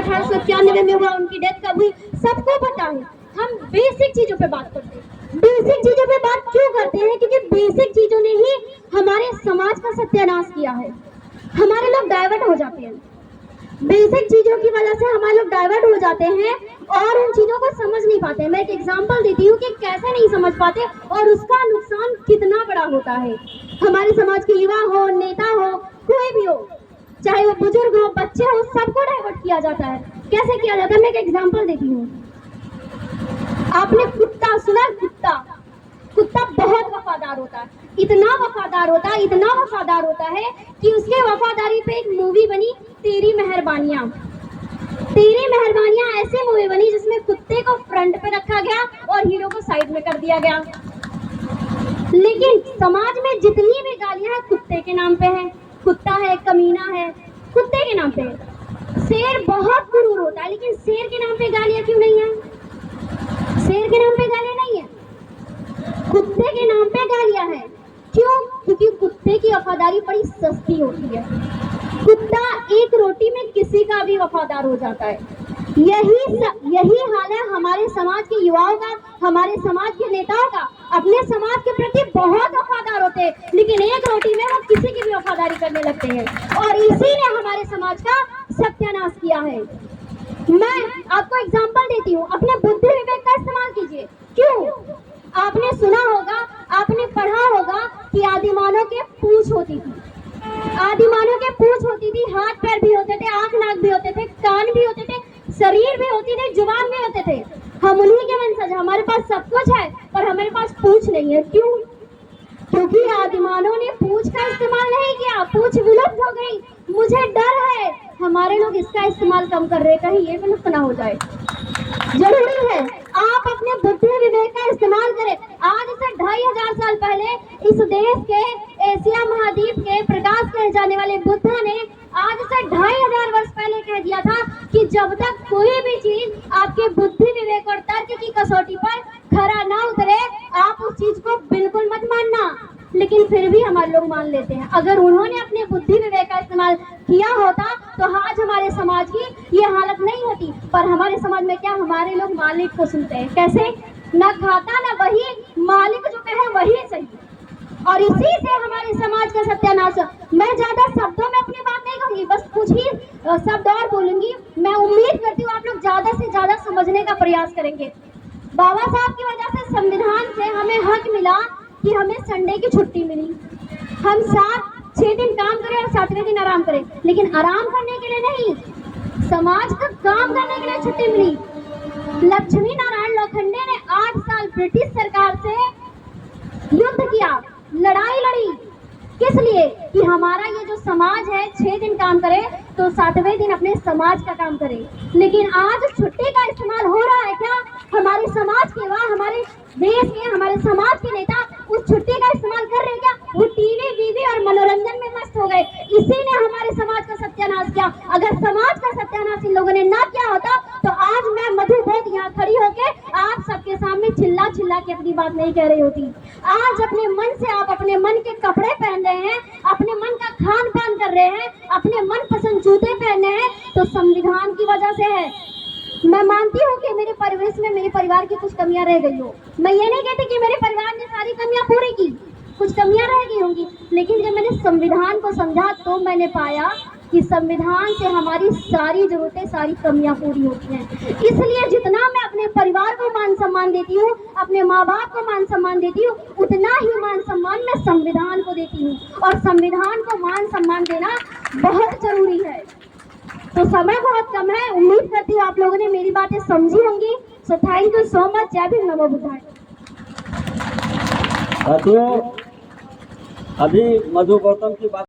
1891 में हुआ, उनकी डेथ कब हुई, सबको पता है। हम बेसिक चीजों पे बात करते हैं। बेसिक चीजों पे बात क्यों करते हैं? क्योंकि बेसिक चीजों ने ही हमारे समाज का सत्यानाश किया है। हमारे लोग डाइवर्ट हो जाते हैं, बेसिक चीजों की वजह से हमारे लोग डाइवर्ट हो जाते हैं और उन चीजों को समझ नहीं पाते। मैं एक एग्जांपल देती हूँ कि कैसे नहीं समझ पाते और उसका नुकसान कितना बड़ा होता है। हमारे समाज के युवा हो, नेता हो, कोई भी हो, चाहे वो बुजुर्ग हो, बच्चे हो, सबको डाइवर्ट किया जाता है। कैसे किया जाता है? मैं एक एग्जांपल देती हूँ। आपने कुत्ता सुना? कुत्ता बहुत वफादार होता है, इतना वफादार होता है कि उसके वफादारी पे एक मूवी बनी, तेरी मेहरबानियां। तेरी मेहरबानियां ऐसी मूवी बनी जिसमें कुत्ते को फ्रंट पे रखा गया और हीरो को साइड में कर दिया गया। लेकिन समाज में जितनी भी गालियां हैं कुत्ते के नाम पे है। कुत्ता है, कमीना है, कुत्ते के नाम पे। शेर बहुत क्रूर होता है, लेकिन शेर के नाम पे गालियां क्यों नहीं है? शेर के नाम पे गालियां नहीं है, कुत्ते के नाम पे गालियां हैं। क्यों? क्योंकि कुत्ते की वफादारी बड़ी सस्ती होती है। कुत्ता एक रोटी में किसी का भी वफादार हो जाता है। यही हाल है हमारे समाज के युवाओं का, हमारे समाज के नेताओं का। अपने समाज के प्रति बहुत वफादार होते हैं, लेकिन एक रोटी में वो किसी की भी वफादारी करने लगते हैं और इसी ने हमारे समाज का सत्यानाश किया है। मैं आपको एग्जांपल देती हूँ, अपने बुद्धि विवेक का इस्तेमाल कीजिए। क्यों? आपने सुना होगा, आपने पढ़ा होगा कि आदिमानव के पूंछ होती थी। आदिमानव के पूंछ होती थी, हाथ पैर भी होते थे, आंख नाक भी होते थे, कान भी होते थे, शरीर भी होती थी, जुबान भी होते थे। हम उन्हीं के वंशज, हमारे पास सब कुछ है पर हमारे पास पूंछ नहीं है। क्यों? क्योंकि आदिमानव ने पूंछ का इस्तेमाल नहीं किया, पूंछ विलुप्त हो गई। मुझे डर है हमारे लोग इसका इस्तेमाल कम कर रहे, कहीं ये विलुप्त ना हो जाए। जरूरी है आप अपने बुद्धि विवेक का इस्तेमाल करें। आज से 2500 साल पहले इस देश के, एशिया महाद्वीप के प्रकाश कहे जाने वाले बुद्ध ने आज से 2500 वर्ष पहले कह दिया था कि जब तक कोई भी चीज आपके बुद्धि विवेक और तर्क की कसौटी पर खरा ना उतरे, आप उस चीज को बिल्कुल मत मानना। लेकिन फिर भी हमारे लोग मान लेते हैं। अगर उन्होंने अपने बुद्धि विवेक का इस्तेमाल किया होता तो आज हमारे समाज की ये हालत नहीं होती। पर हमारे समाज में क्या, हमारे लोग मालिक को सुनते हैं। कैसे? ना खाता ना वही, मालिक जो कहे वही सही। और इसी से हमारे समाज का सत्यानाश। मैं ज्यादा शब्दों में अपनी बात नहीं कहूंगी, बस कुछ ही शब्द और बोलूंगी। मैं उम्मीद करती हूँ आप लोग ज्यादा से ज्यादा समझने का प्रयास करेंगे। बाबा साहब की वजह से संविधान से हमें हक मिला कि हमें संडे की छुट्टी मिली। हम 6 दिन काम करें और 7वें दिन आराम करें, लेकिन आराम करने के लिए नहीं, समाज का काम करने के लिए छुट्टी मिली। लक्ष्मी नारायण लोखंडे ने 8 साल ब्रिटिश सरकार से युद्ध किया, लड़ाई लड़ी। किस लिए? कि हमारा ये जो समाज है 6 दिन काम करे तो 7वें दिन अपने समाज का काम करे। लेकिन आज छुट्टी का इस्तेमाल हो रहा है क्या? हमारे समाज के, हमारे देश के, हमारे समाज के नेता उस छुट्टी का इस्तेमाल कर रहे हैं क्या? वो टीवी वीवी और मनोरंजन में मस्त हो गए। इसी ने हमारे समाज का सत्यानाश किया। अगर समाज का सत्यानाश इन लोगों ने ना किया होता तो आज मैं मधु बोध यहाँ खड़ी होके आप सबके सामने चिल्ला चिल्ला के अपनी बात नहीं कह रही होती। आज अपने मन से आप अपने मन के कपड़े पहन रहे हैं, अपने मन का खान पान कर रहे हैं, अपने मन पसंद जूते पहने हैं, तो संविधान की वजह से है। मैं मानती हूँ कि मेरे परिवेश में मेरे परिवार की कुछ कमियां रह गई हो। मैं ये नहीं कहती कि मेरे परिवार ने सारी कमियां पूरी की, कुछ कमियां रह गई होंगी। लेकिन जब मैंने संविधान को समझा तो मैंने पाया कि संविधान से हमारी सारी जरूरतें, सारी कमियां पूरी होती हैं। इसलिए जितना मैं अपने परिवार को मान सम्मान देती हूँ, अपने माँ बाप को मान सम्मान देती हूँ, उतना ही मान सम्मान मैं संविधान को देती हूँ। और संविधान को मान सम्मान देना बहुत जरूरी है। तो समय बहुत कम है, उम्मीद करती हूँ आप लोगों ने मेरी बातें समझी होंगी। So thank you so much. जय भीम, नमो बुद्धाय। साथियों, अभी मधु गौतम की बात